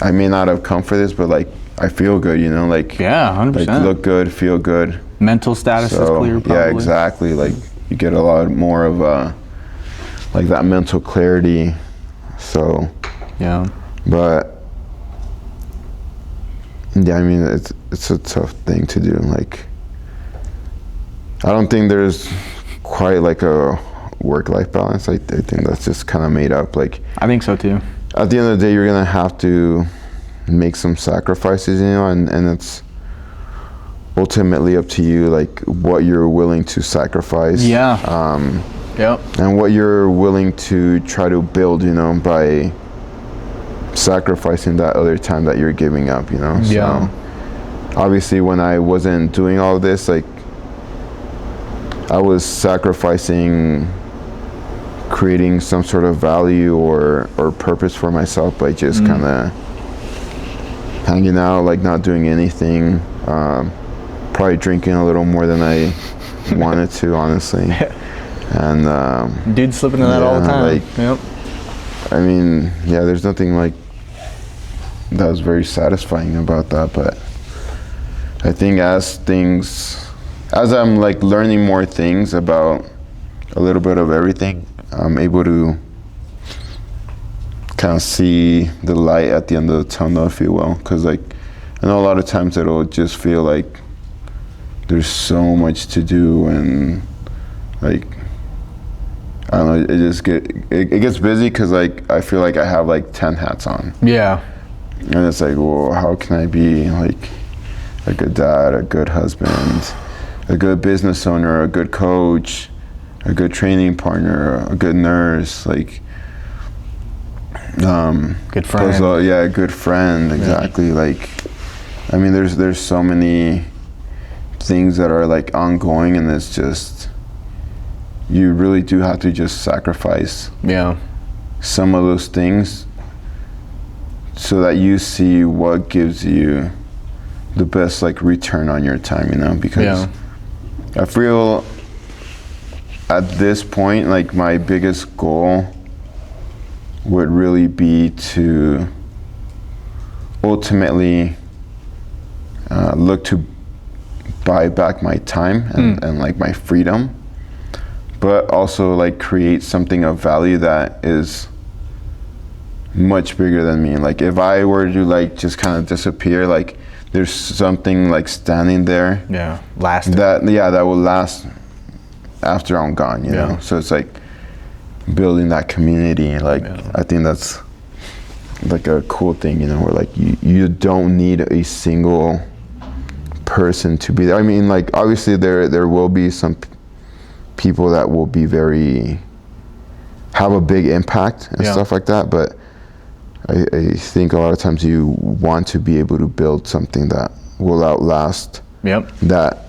I may not have come for this, but like I feel good, like 100%. Like look good, feel good. Mental status is clear, probably. Yeah, exactly. Like you get a lot more of like that mental clarity. So but I mean it's a tough thing to do. Like I don't think there's quite like a work-life balance. I think that's just kind of made up. Like I think so too. At the end of the day, you're gonna have to make some sacrifices, and it's ultimately up to you, like what you're willing to sacrifice. And what you're willing to try to build, by sacrificing that other time that you're giving up, So obviously when I wasn't doing all of this, like I was sacrificing creating some sort of value or purpose for myself by just kind of hanging out, like not doing anything, probably drinking a little more than I wanted to, honestly. And dude slipping in that all the time. Like, I mean, there's nothing like that was very satisfying about that, but I think as I'm like learning more things about a little bit of everything, I'm able to kind of see the light at the end of the tunnel, if you will. Because like I know a lot of times it'll just feel like there's so much to do, and like I don't know, it gets busy because like I feel like I have like 10 hats on. And it's like, well, how can I be like a good dad, a good husband, a good business owner, a good coach, a good training partner, a good nurse, like good friend. A good friend, exactly. Like I mean there's so many things that are like ongoing, and it's just you really do have to just sacrifice some of those things so that you see what gives you the best like return on your time, because I feel at this point like my biggest goal would really be to ultimately look to buy back my time and like my freedom, but also like create something of value that is much bigger than me. Like if I were to like just kind of disappear, like there's something like standing there that will last after I'm gone, you know. So it's like building that community. Like I think that's like a cool thing, where like you don't need a single person to be there. I mean, like, obviously there will be some people that will be have a big impact and stuff like that, but I think a lot of times you want to be able to build something that will outlast. That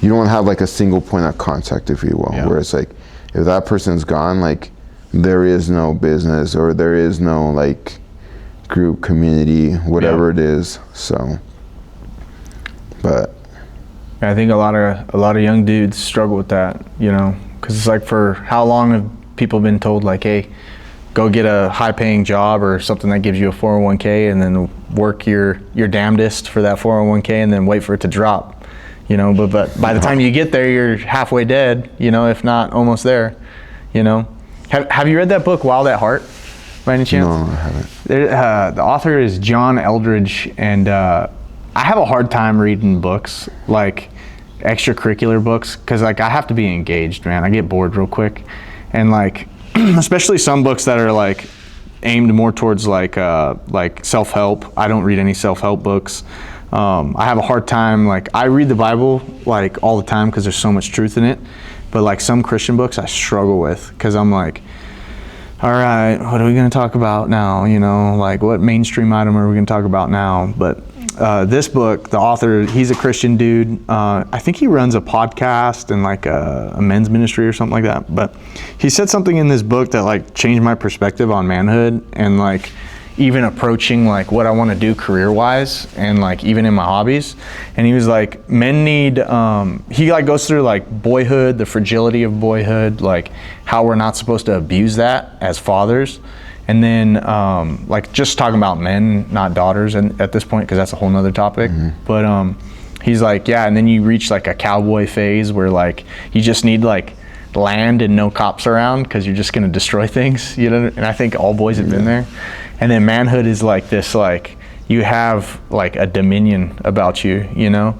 you don't have like a single point of contact, if you will, where it's like, if that person's gone, like, there is no business, or there is no like group, community, whatever it is. So, but I think a lot of young dudes struggle with that, you know, because it's like, for how long have people been told, like, hey, go get a high-paying job or something that gives you a 401k, and then work your damnedest for that 401k, and then wait for it to drop, you know. But by the time you get there, you're halfway dead, you know, if not almost there, you know. Have you read that book, Wild at Heart, by any chance? No, I haven't. The author is John Eldredge, and I have a hard time reading books, like extracurricular books, because like I have to be engaged, man. I get bored real quick, and like especially some books that are like aimed more towards like self-help. I don't read any self-help books. I have a hard time, like, I read the Bible like all the time because there's so much truth in it, but like some Christian books I struggle with, because I'm like, all right, what are we going to talk about now? You know, like, what mainstream item are we going to talk about now? But this book, the author, he's a Christian dude. I think he runs a podcast and like a men's ministry or something like that. But he said something in this book that like changed my perspective on manhood, and like even approaching like what I want to do career-wise, and like even in my hobbies. And he was like, men need, he like goes through like boyhood, the fragility of boyhood, like how we're not supposed to abuse that as fathers. And then like just talking about men, not daughters, and at this point, because that's a whole nother topic. But he's like, yeah, and then you reach like a cowboy phase where like you just need like land and no cops around, because you're just going to destroy things, you know. And I think all boys have been there. And then manhood is like this, like you have like a dominion about you, you know.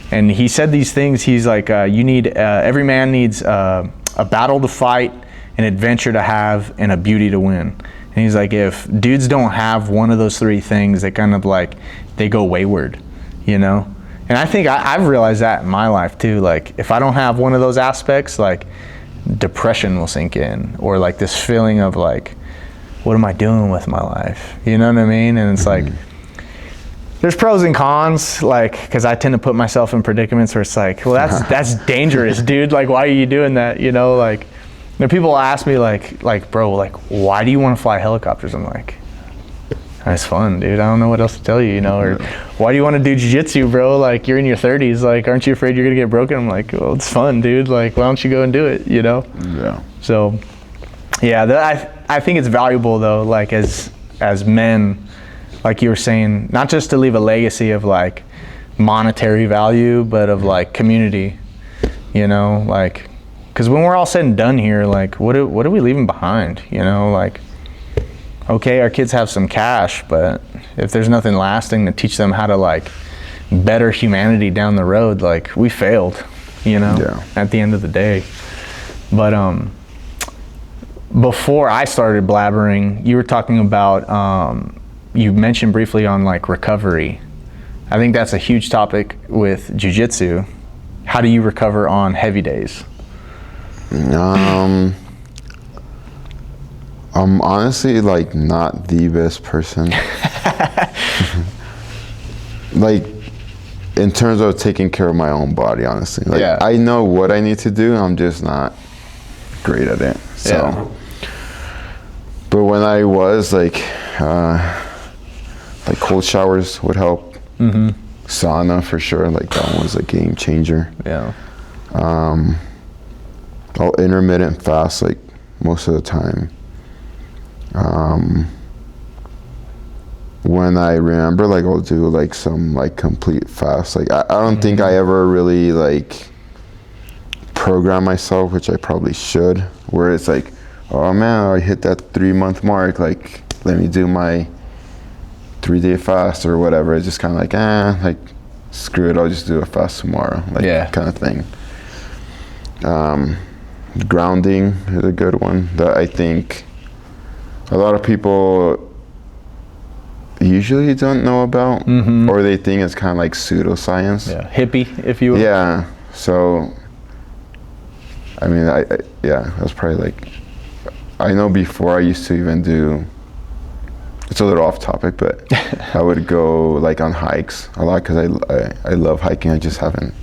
And he said these things. He's like, you need, every man needs a battle to fight, an adventure to have, and a beauty to win. And he's like, if dudes don't have one of those three things, they kind of like, they go wayward, you know. And I think I've realized that in my life too. Like, if I don't have one of those aspects, like depression will sink in, or like this feeling of like, what am I doing with my life? You know what I mean? And it's like, there's pros and cons, like, because I tend to put myself in predicaments where it's like, well, that's dangerous, dude. Like, why are you doing that? You know, like, when people ask me like, bro, like, why do you want to fly helicopters? I'm like, it's fun, dude. I don't know what else to tell you, you know. Or why do you want to do jiu-jitsu, bro? Like, you're in your 30s. Like, aren't you afraid you're gonna get broken? I'm like, well, it's fun, dude. Like, why don't you go and do it? You know? Yeah. So, yeah, I think it's valuable though, like as men, like you were saying, not just to leave a legacy of like monetary value, but of like community, you know, like, because when we're all said and done here, like, what are we leaving behind? You know, like, okay, our kids have some cash, but if there's nothing lasting to teach them how to like better humanity down the road, like, we failed, you know, at the end of the day. But before I started blabbering, you were talking about, you mentioned briefly on like recovery. I think that's a huge topic with jiu-jitsu. How do you recover on heavy days? I'm honestly like not the best person. Like, in terms of taking care of my own body, honestly. Like, I know what I need to do, I'm just not great at it. So, but when I was like cold showers would help. Sauna for sure, like that one was a game changer. I'll intermittent fast like most of the time. When I remember, like, I'll do like some like complete fast. Like, I don't think I ever really like program myself, which I probably should, where it's like, oh man, I hit that 3-month mark, like, let me do my 3-day fast or whatever. It's just kind of like, like, screw it, I'll just do a fast tomorrow, like, kind of thing. Grounding is a good one that I think a lot of people, usually don't know about, or they think it's kind of like pseudoscience. Yeah, hippie, if you will. Yeah. So, I mean, that's probably like, I know before I used to even do, it's a little off topic, but I would go like on hikes a lot because I love hiking. I just haven't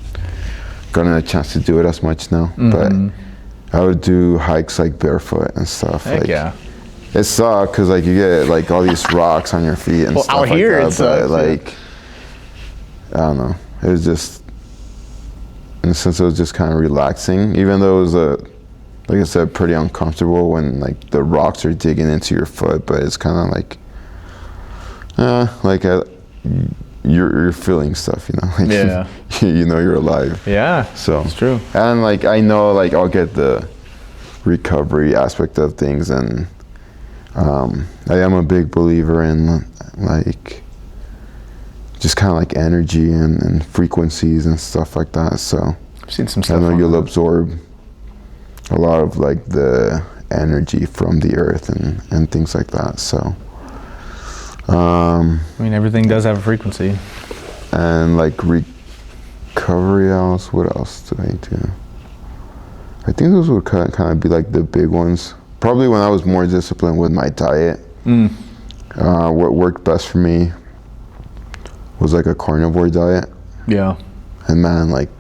gotten a chance to do it as much now. But I would do hikes like barefoot and stuff. Heck like, yeah. It sucked because like you get like all these rocks on your feet and stuff out like here that. it sucks, but like, I don't know. It was just, in a sense, it was just kind of relaxing, even though it was like I said, pretty uncomfortable when like the rocks are digging into your foot. But it's kind of like, you're feeling stuff, you know. Like, yeah. You know you're alive. Yeah. So it's true. And like I know like I'll get the recovery aspect of things, and I am a big believer in like just kind of like energy and frequencies and stuff like that. So I've seen some stuff. I know you'll that. absorb a lot of like the energy from the earth and things like that. So I mean, everything does have a frequency. And like recovery else, what else do I do? I think those would kind of be like the big ones. Probably when I was more disciplined with my diet. What worked best for me was like a carnivore diet. Yeah. And man, like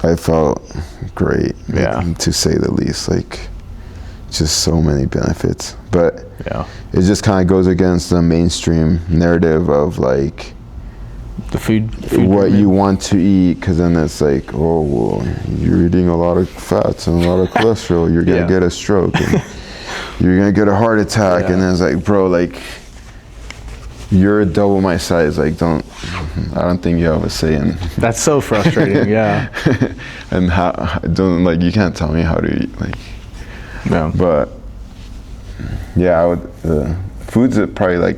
I felt great, like, to say the least. Like just so many benefits. But yeah, it just kind of goes against the mainstream narrative of like the food what you want to eat, because then it's like, oh well, you're eating a lot of fats and a lot of cholesterol, you're gonna get a stroke and you're gonna get a heart attack. And then it's like, bro, like you're double my size, like I don't think you have a say in. That's so frustrating. Yeah. And like you can't tell me how to eat, like. No. But yeah, I would food's probably like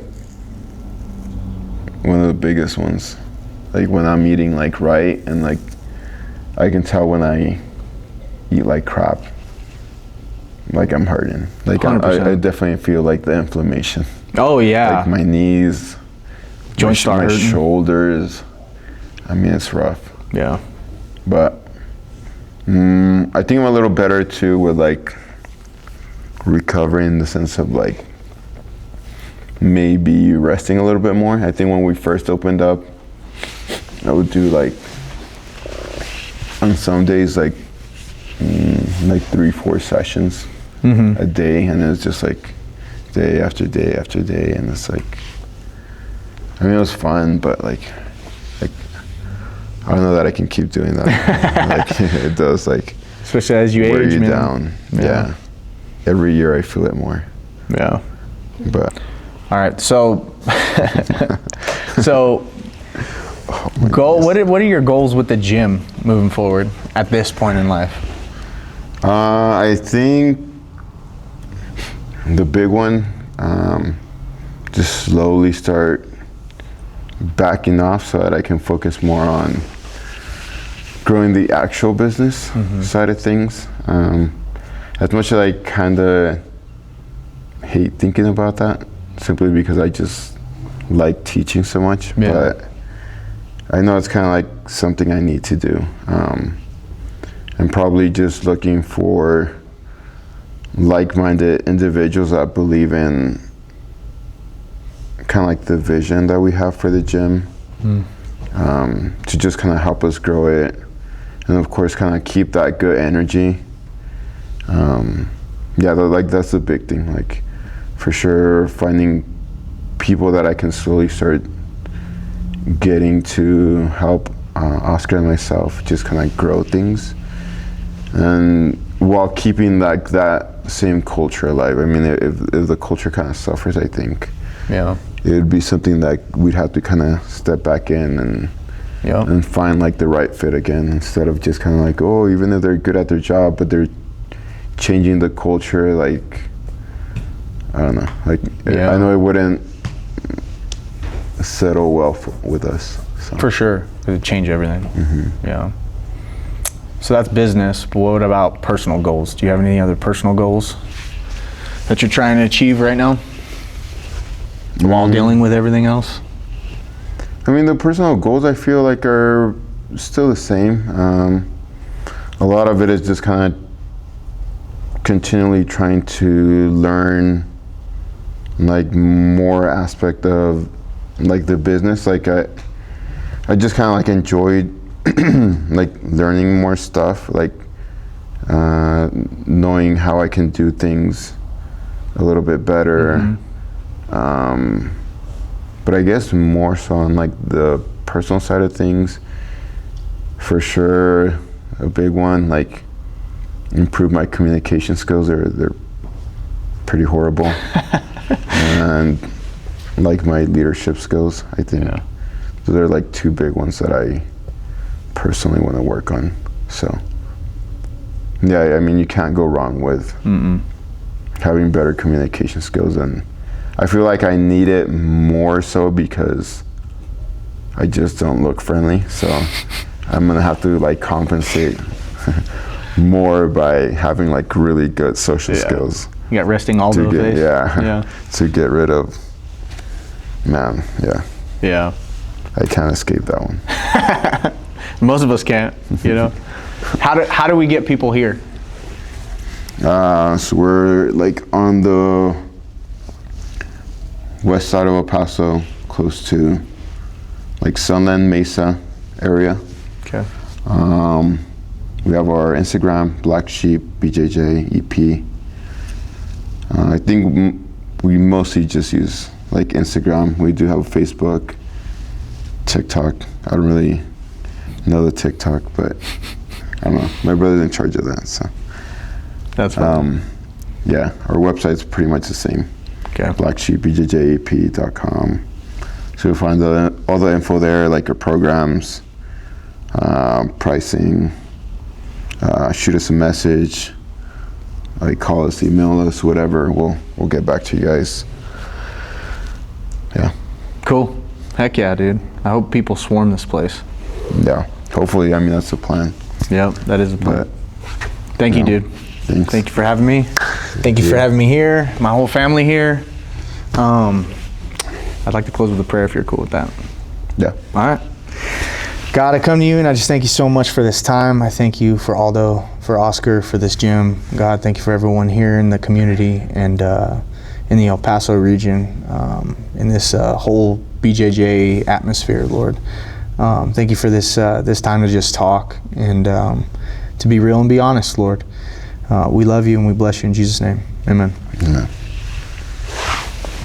one of the biggest ones. Like when I'm eating like right, and like I can tell when I eat like crap, like I'm hurting. Like I definitely feel like the inflammation. Oh yeah. Like my knees, joints my hurting. shoulders. I mean, it's rough. Yeah. But I think I'm a little better too with like recovery, in the sense of like maybe resting a little bit more. I think when we first opened up, I would do like on some days like 3-4 sessions a day, and it was just like day after day after day, and it's like, I mean, it was fun, but like I don't know that I can keep doing that. Like it does, like, especially as you wear age, you man. down. Yeah. Every year I feel it more. Yeah. But all right, so what are your goals with the gym moving forward at this point in life? I think the big one, just slowly start backing off so that I can focus more on growing the actual business side of things. As much as I kind of hate thinking about that, simply because I just like teaching so much. Yeah. But I know it's kind of like something I need to do. And probably just looking for like-minded individuals that believe in kind of like the vision that we have for the gym, to just kind of help us grow it. And of course, kind of keep that good energy. Like that's the big thing. Like, for sure, finding people that I can slowly start getting to help Oscar and myself just kind of grow things, and while keeping like that same culture alive. I mean, if the culture kind of suffers, I think it would be something that we'd have to kind of step back in and find like the right fit again, instead of just kind of like, oh, even if they're good at their job, but they're changing the culture, like, I don't know, like I know it wouldn't settle well with us. So. For sure, it would change everything. Yeah. So that's business, but what about personal goals? Do you have any other personal goals that you're trying to achieve right now? while dealing with everything else? I mean, the personal goals I feel like are still the same. A lot of it is just kind of continually trying to learn like more aspect of like the business. Like I just kind of like enjoyed like learning more stuff, like knowing how I can do things a little bit better. But I guess more so on like the personal side of things, for sure, a big one, like improve my communication skills. They're pretty horrible. And like my leadership skills, I think. Yeah. So they're like two big ones that I personally want to work on. So yeah, I mean, you can't go wrong with having better communication skills, and I feel like I need it more so because I just don't look friendly. So I'm gonna have to like compensate more by having like really good social skills. You got resting Aldo face? Yeah. To get rid of, man, Yeah. I can't escape that one. Most of us can't, you know. How do we get people here? So we're like on the west side of El Paso, close to like Sunland Mesa area. Okay. We have our Instagram, Black Sheep BJJ EP. I think we mostly just use like Instagram. We do have a Facebook, TikTok. I don't really know the TikTok, but I don't know. My brother's in charge of that, so. That's right. Yeah, our website's pretty much the same. Okay. blacksheepbjjap.com. So you'll find all the info there, like our programs, pricing. Shoot us a message, like call us, email us, whatever. We'll get back to you guys. Yeah. Cool. Heck yeah, dude. I hope people swarm this place. Yeah. Hopefully, I mean, that's the plan. Yep, that is the plan. Thank you, dude. Thanks. Thank you for having me. Thank you for having me here, my whole family here. I'd like to close with a prayer if you're cool with that. Yeah. All right. God, I come to you and I just thank you so much for this time. I thank you for Aldo, for Oscar, for this gym. God, thank you for everyone here in the community and in the El Paso region, in this whole BJJ atmosphere, Lord. Thank you for this time to just talk and to be real and be honest, Lord. We love you and we bless you in Jesus' name. Amen. Amen.